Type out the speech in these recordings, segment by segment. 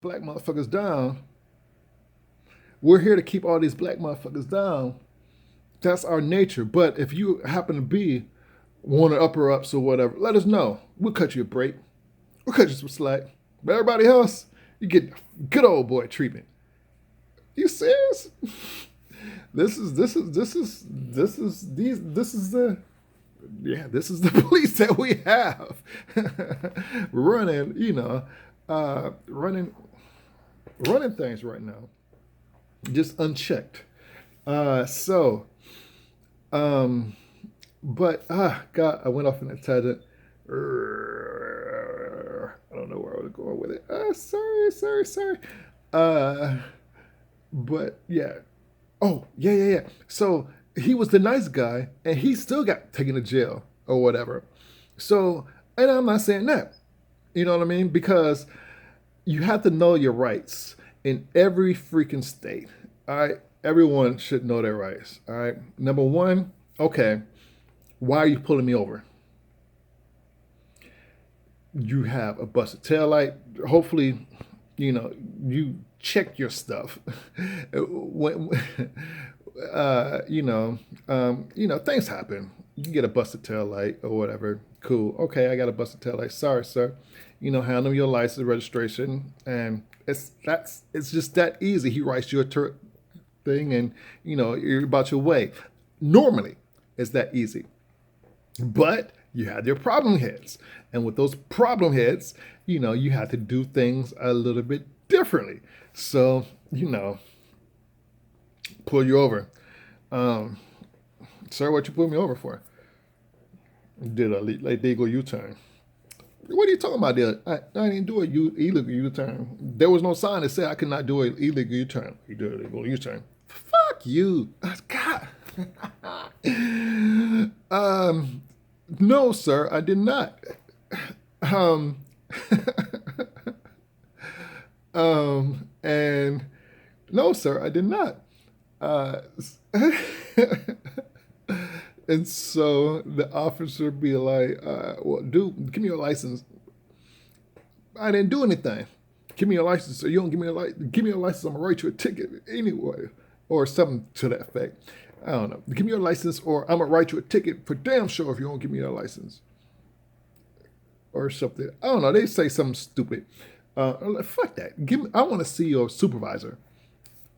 black motherfuckers down. We're here to keep all these black motherfuckers down. That's our nature. But if you happen to be one of the upper ups or whatever, let us know. We'll cut you a break. We'll cut you some slack. But everybody else, you get good old boy treatment. You serious? This is the this is the police that we have running, running things right now, just unchecked. So, um, but God, I went off in a tangent. I don't know where I was going with it. Sorry. Uh, but yeah. Oh, yeah. So he was the nice guy, and he still got taken to jail or whatever. So, and I'm not saying that. You know what I mean? Because you have to know your rights in every freaking state. All right. Everyone should know their rights. All right. Number one, okay, why are you pulling me over? You have a busted tail light. Hopefully, you check your stuff. when, things happen. You can get a busted tail light or whatever. Cool. Okay, I got a busted tail light. Sorry, sir. Hand him your license registration, and it's just that easy. He writes you a thing, and you're about your way. Normally, it's that easy. But you had your problem heads. And with those problem heads, you had to do things a little bit differently. So, pull you over. Um, Sir, what you pulled me over for? Did a illegal U-turn. What are you talking about there? I didn't do a illegal U-turn. There was no sign that said I could not do an illegal U-turn. You did an illegal U-turn. Fuck you. God. um, no, sir, I did not. Um, and no, sir, I did not. Uh, and so the officer be like, well, dude, give me your license. I didn't do anything. Give me your license. So you don't give me your license, I'm gonna write you a ticket anyway. Or something to that effect. I don't know. Give me your license or I'm gonna write you a ticket for damn sure if you don't give me your license. Or something. I don't know. They say something stupid. I'm like, fuck that. I want to see your supervisor.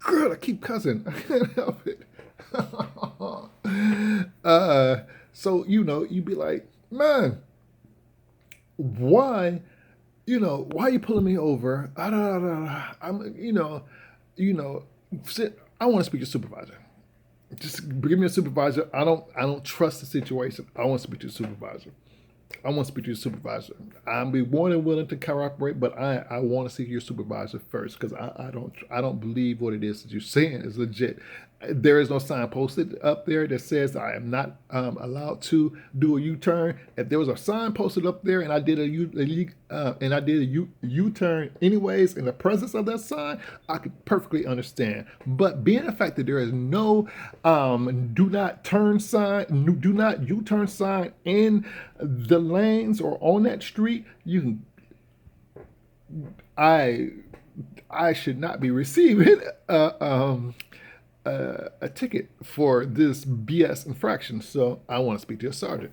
Girl, I keep cussing. I can't help it. uh, so you'd be like, man, why, why are you pulling me over? I'm, you know, I want to speak to your supervisor. Just give me a supervisor. I don't trust the situation. I want to speak to the supervisor. I want to speak to your supervisor. I'm be more than willing to cooperate, but I want to see your supervisor first because I don't believe what it is that you're saying is legit. There is no sign posted up there that says I am not allowed to do a U-turn. If there was a sign posted up there and I did a U-turn anyways in the presence of that sign, I could perfectly understand. But being the fact that there is no do not turn sign, do not U-turn sign in the lanes or on that street, I I should not be receiving a ticket for this BS infraction. So I want to speak to a sergeant.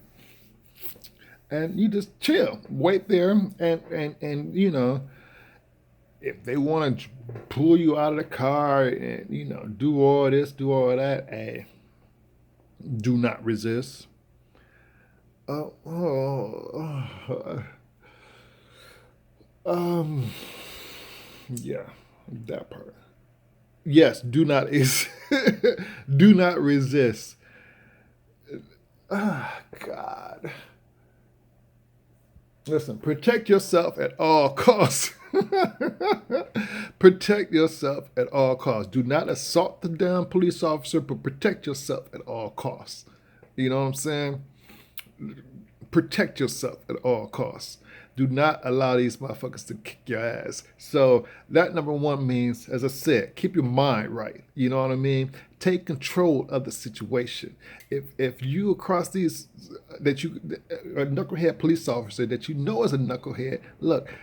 And you just chill, wait there, and if they want to pull you out of the car and do all this, do all that, hey, do not resist. Uh, oh, um, yeah, that part. Yes, do not do not resist. Ah, God. Listen, protect yourself at all costs. Protect yourself at all costs. Do not assault the damn police officer, but protect yourself at all costs. You know what I'm saying? Protect yourself at all costs. Do not allow these motherfuckers to kick your ass. So that number one means, as I said, keep your mind right. You know what I mean? Take control of the situation. If you across these that you a knucklehead police officer that you know is a knucklehead, look,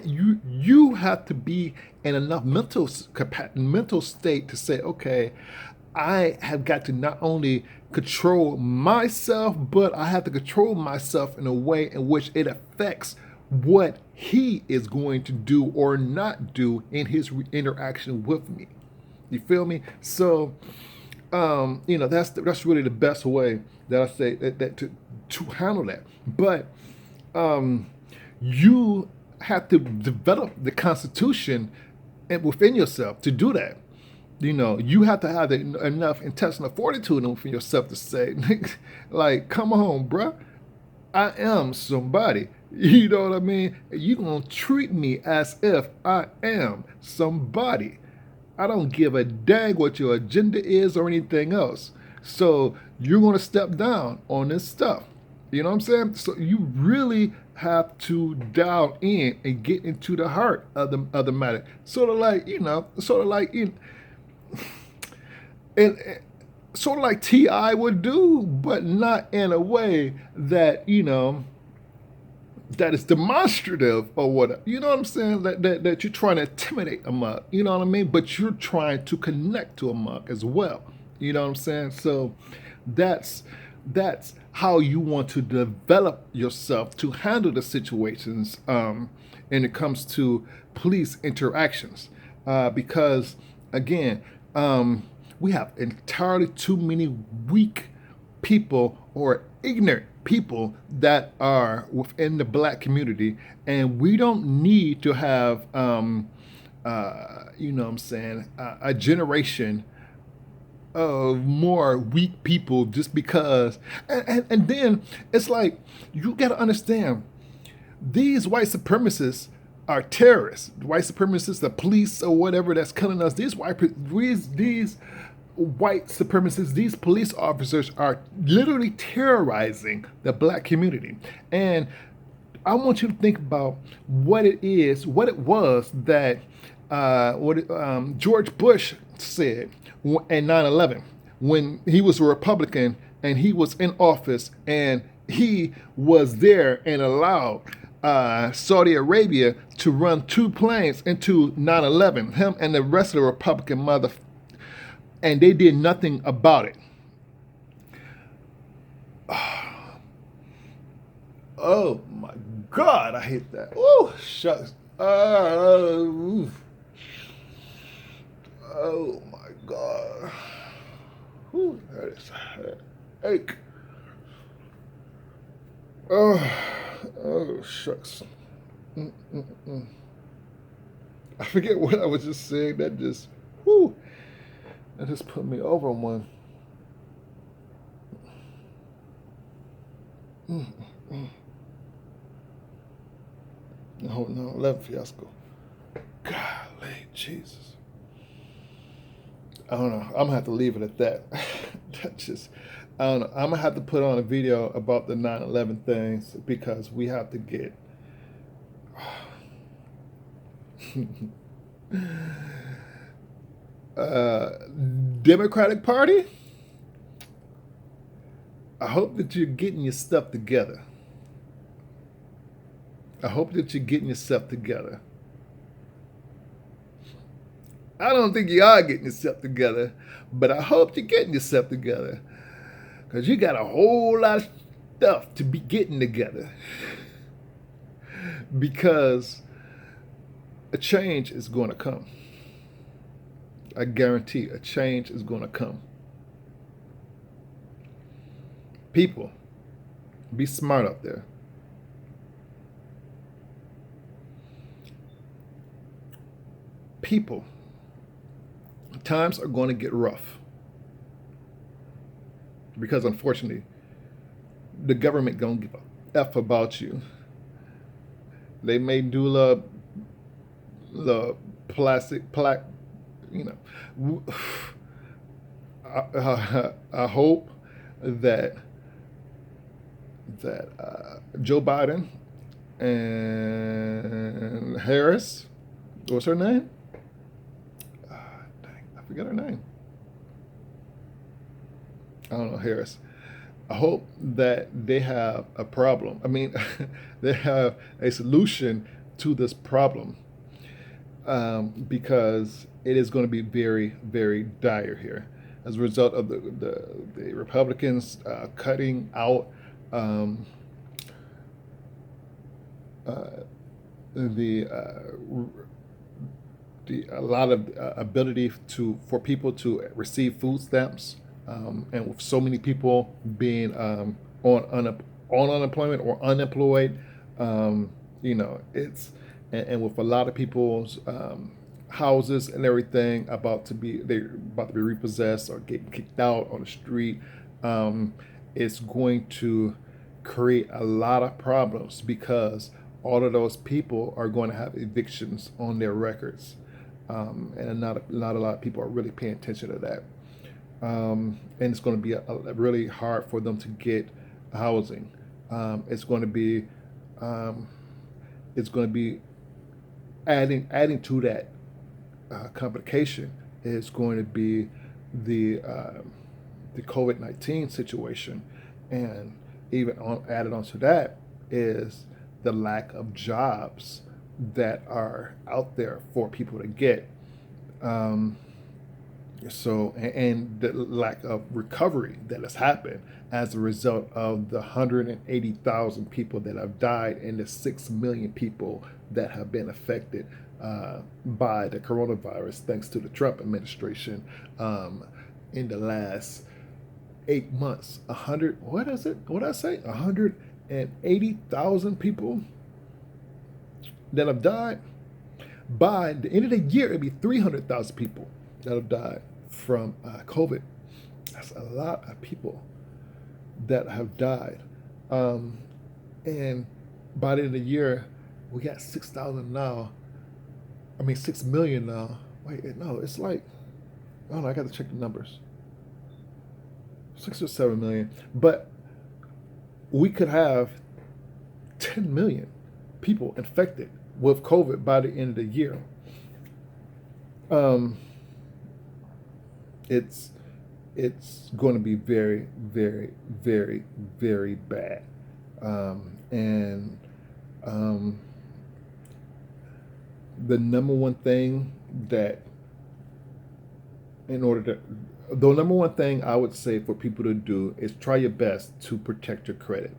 you have to be in enough mental state to say, okay, I have got to not only control myself, but I have to control myself in a way in which it affects what he is going to do or not do in his interaction with me. You feel me? So, that's really the best way that I say that to handle that. But you have to develop the Constitution within yourself to do that. You have to have enough intestinal fortitude within yourself to say, like, come on, bruh, I am somebody. You know what I mean? You gonna treat me as if I am somebody. I don't give a dang what your agenda is or anything else. So you're gonna step down on this stuff. You know what I'm saying? So you really have to dial in and get into the heart of the matter. And sort of like T.I. would do, but not in a way that that is demonstrative or what. You know what I'm saying? That you're trying to intimidate a mug. You know what I mean? But you're trying to connect to a mug as well. You know what I'm saying? So that's how you want to develop yourself to handle the situations when it comes to police interactions. Because again, we have entirely too many weak people or ignorant people that are within the black community, and we don't need to have, a generation of more weak people just because. And then it's like, you got to understand, these white supremacists are terrorists. White supremacists, the police or whatever that's killing us. These white supremacists, these police officers are literally terrorizing the black community. And I want you to think about what it was that George Bush said in 9/11 when he was a Republican and he was in office, and he was there and allowed Saudi Arabia to run 2 planes into 9/11, him and the rest of the Republican and they did nothing about it. Oh my God, I hate that. Oh, shucks. Oh my God. Ooh, that is a ache. Oh, shucks. I forget what I was just saying. That just put me over on one. No, 11 fiasco. Golly, Jesus. I don't know. I'm gonna have to leave it at that. I don't know. I'm gonna have to put on a video about the 9/11 things because we have to get. Democratic Party, I hope that you're getting your stuff together. I hope that you're getting yourself together. I don't think you are getting yourself together, but I hope you're getting yourself together, because you got a whole lot of stuff to be getting together. Because a change is going to come. I guarantee a change is going to come. People, be smart out there. People, times are going to get rough. Because unfortunately, the government don't give a F about you. They may do the plastic plaque, I hope that Joe Biden and Harris, what's her name? I forget her name. I don't know, Harris. I hope that they have a problem. I mean, they have a solution to this problem, because it is going to be very, very dire here as a result of the Republicans cutting out um, uh, the a lot of ability to for people to receive food stamps, and with so many people being on unemployment or unemployed, it's and with a lot of people's houses and everything they're about to be repossessed or getting kicked out on the street. um, it's going to create a lot of problems because all of those people are going to have evictions on their records, and not a lot of people are really paying attention to that. And it's going to be really hard for them to get housing. It's going to be um, it's going to be adding to that complication is going to be the COVID-19 situation, and even added onto that is the lack of jobs that are out there for people to get. Um, and the lack of recovery that has happened as a result of the 180,000 people that have died and the 6 million people that have been affected by the coronavirus, thanks to the Trump administration, in the last 8 months. What is it? What did I say? 180,000 people that have died. By the end of the year, it'd be 300,000 people that have died from COVID. That's a lot of people that have died. Um, and by the end of the year, we got 6,000 now. 6 million now. Wait, no, it's like, I don't know, I got to check the numbers. 6 or 7 million. But we could have 10 million people infected with COVID by the end of the year. Um, it's it's going to be very, very, very, very bad. And um, the number one thing that in order to the number one thing I would say for people to do is try your best to protect your credit.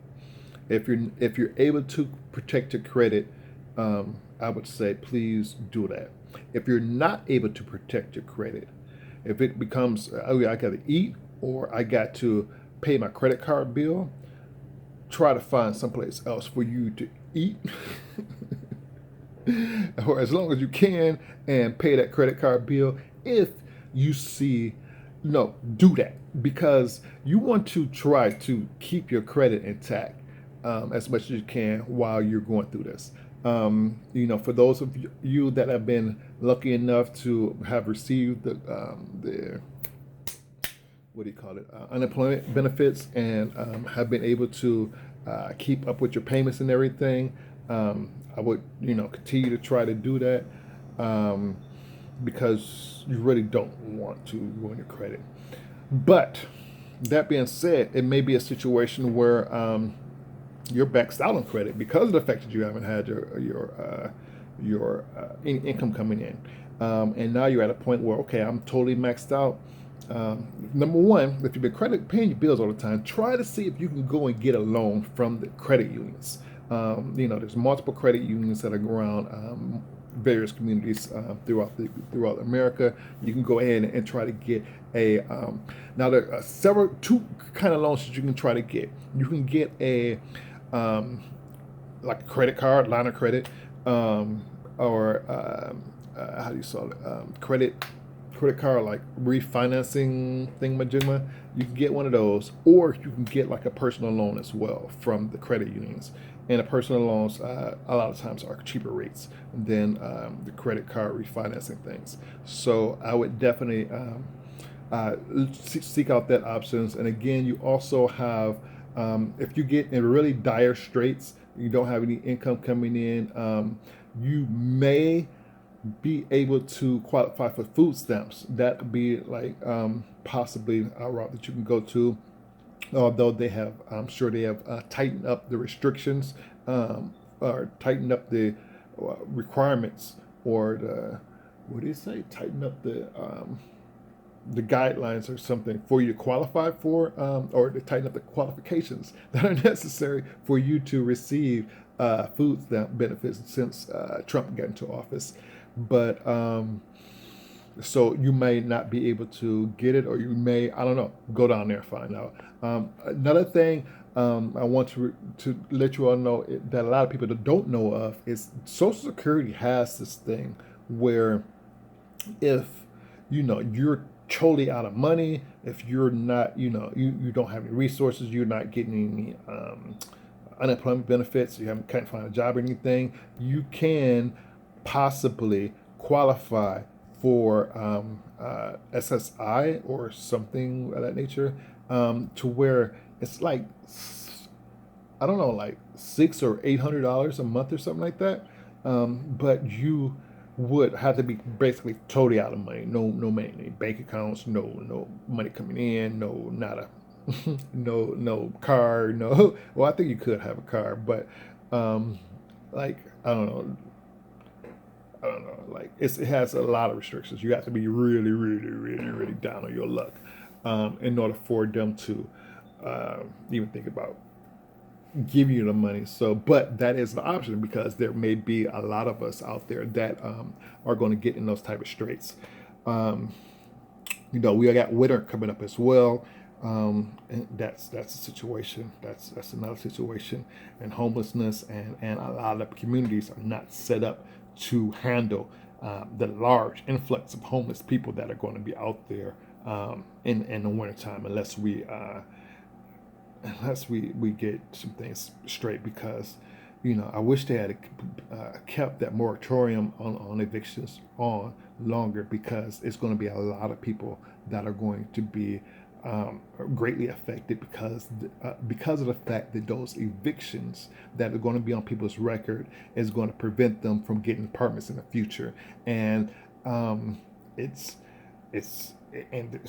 If you're able to protect your credit, I would say please do that. If you're not able to protect your credit, if it becomes, oh yeah, I got to eat or I got to pay my credit card bill, try to find someplace else for you to eat, or as long as you can, and pay that credit card bill. If you see, no, do that because you want to try to keep your credit intact as much as you can while you're going through this. For those of you that have been lucky enough to have received the what do you call it, unemployment benefits, and have been able to keep up with your payments and everything, I would continue to try to do that, because you really don't want to ruin your credit. But that being said, it may be a situation where you're maxed out on credit because of the fact that you haven't had your income coming in, and now you're at a point where, okay, I'm totally maxed out. Number one, if you've been paying your bills all the time, try to see if you can go and get a loan from the credit unions. There's multiple credit unions that are around various communities throughout America. You can go ahead and try to get a now there are two kind of loans that you can try to get. You can get a like a credit card, line of credit, or how do you call it? Credit card like refinancing thingamajigma. You can get one of those, or you can get like a personal loan as well from the credit unions. And the personal loans a lot of times are cheaper rates than the credit card refinancing things. So I would definitely seek out that options. And again, you also have, if you get in really dire straits, you don't have any income coming in, you may be able to qualify for food stamps. That would be like possibly a route that you can go to. Although I'm sure they have tightened up the restrictions, or tightened up the requirements or what do you say? Tighten up the guidelines or something for you to qualify for, or to tighten up the qualifications that are necessary for you to receive food stamp benefits since Trump got into office. But so you may not be able to get it, or you may, I don't know, go down there and find out. Another thing I want to let you all know that a lot of people that don't know of is Social Security has this thing where if you're totally out of money, if you're not, you don't have any resources, you're not getting any unemployment benefits, can't find a job or anything, you can possibly qualify for SSI or something of that nature, to where it's like, I don't know, like $600 or $800 a month or something like that. But you would have to be basically totally out of money. No money, bank accounts, no money coming in, no nada, no car, no. Well, I think you could have a car, but like I don't know, like it has a lot of restrictions. You have to be really, really, really, really down on your luck in order for them to even think about give you the money. So, but that is an option because there may be a lot of us out there that are going to get in those type of straits. We got winter coming up as well. And that's a situation. That's another situation. And homelessness and a lot of communities are not set up to handle the large influx of homeless people that are going to be out there in the wintertime unless we get some things straight, because I wish they had kept that moratorium on evictions on longer, because it's going to be a lot of people that are going to be greatly affected because of the fact that those evictions that are going to be on people's record is going to prevent them from getting apartments in the future. And it's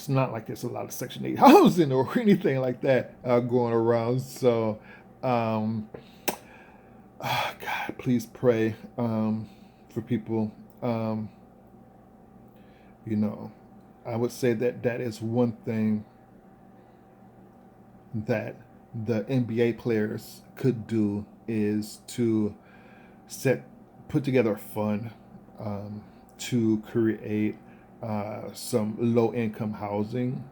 not like there's a lot of Section 8 housing or anything like that going around. So, God, please pray for people. I would say that is one thing that the NBA players could do, is to put together a fund to create some low-income housing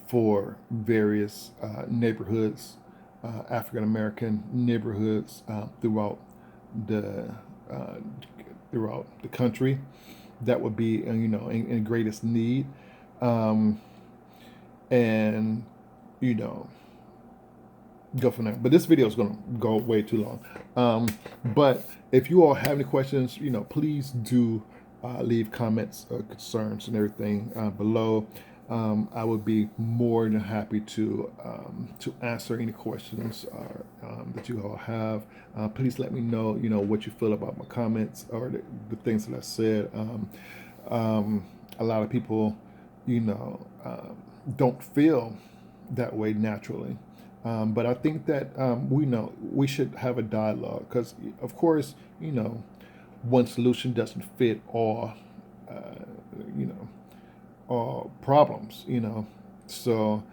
for various neighborhoods, African American neighborhoods throughout the country that would be in greatest need, and go from there. But this video is going to go way too long. But if you all have any questions, please do leave comments or concerns and everything below. I would be more than happy to answer any questions that you all have. Please let me know, what you feel about my comments or the things that I said. A lot of people, don't feel that way naturally. But I think that we should have a dialogue, because, of course, one solution doesn't fit all, all problems, So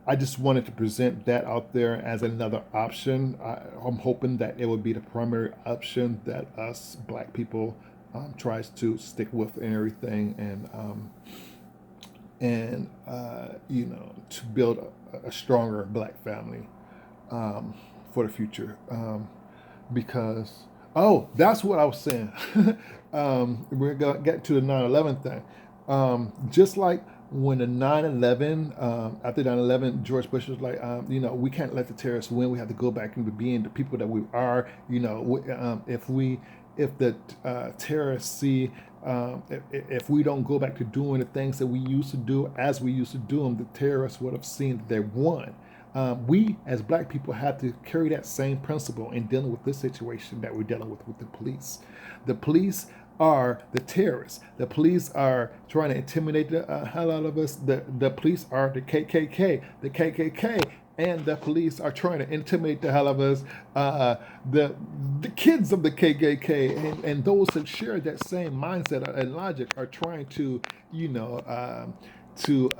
I just wanted to present that out there as another option. I'm hoping that it would be the primary option that us Black people tries to stick with and everything, and to build a stronger Black family for the future, because that's what I was saying. We're gonna get to the 9/11 thing. Just like when the 9/11, after 9/11, George Bush was like, we can't let the terrorists win. We have to go back into being the people that we are. If the terrorists see, if we don't go back to doing the things that we used to do as we used to do them, the terrorists would have seen that they won. We as Black people have to carry that same principle in dealing with this situation that we're dealing with the police. The police are the terrorists. The police are trying to intimidate the hell out of us. The police are the KKK. The KKK and the police are trying to intimidate the hell of us. Uh, the the kids of the KKK and those that share that same mindset and logic are trying to, you know, to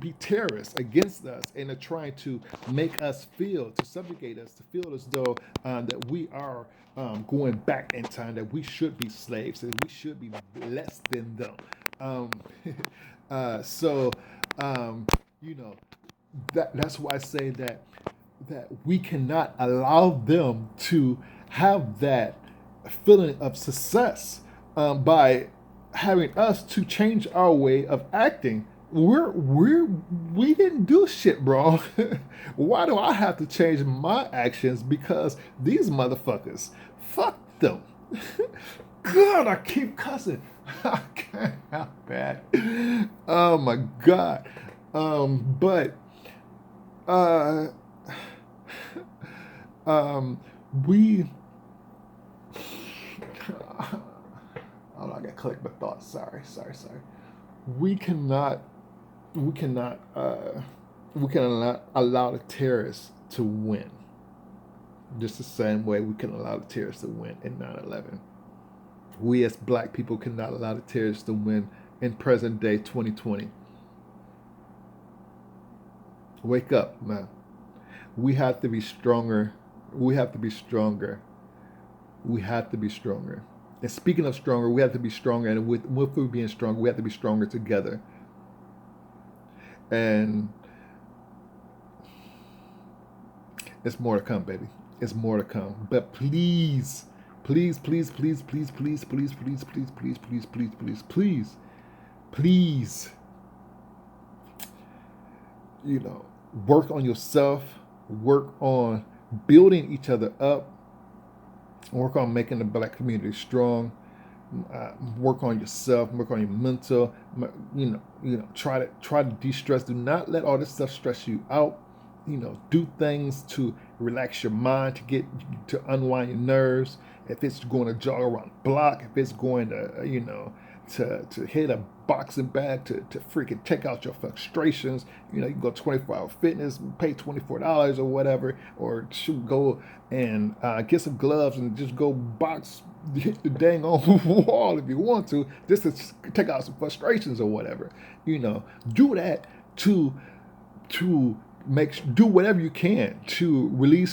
be terrorists against us, and are trying to make us feel, to subjugate us, to feel as though that we are going back in time, that we should be slaves, that we should be less than them. Um, so, you know, that's why I say that we cannot allow them to have that feeling of success by having us to change our way of acting. We didn't do shit, bro. Why do I have to change my actions because these motherfuckers? Fuck them. God, I keep cussing. I can't help that. Oh my God. But uh, um, we. Oh, I got clicked my thoughts. Sorry. We cannot. We cannot. We cannot allow the terrorists to win. Just the same way we can allow the terrorists to win in 9/11. We as black people cannot allow the terrorists to win in present day 2020. Wake up, man. We have to be stronger. We have to be stronger. We have to be stronger. And speaking of stronger, we have to be stronger. And with we being stronger, we have to be stronger together. And it's more to come, baby. It's more to come. But please, please, please, please, please, please, please, please, please, please, please, please, please, please, please, you know, work on yourself, work on building each other up, work on making the black community strong, work on yourself, work on your mental, try to de-stress. Do not let all this stuff stress you out. Do things to relax your mind, to unwind your nerves. If it's going to jog around the block, if it's going to to hit a boxing bag to freaking take out your frustrations. You can go 24-hour fitness, pay $24 or whatever, or shoot, go and get some gloves and just go box, hit the dang on wall if you want to, just to take out some frustrations or whatever. Do that to do whatever you can to release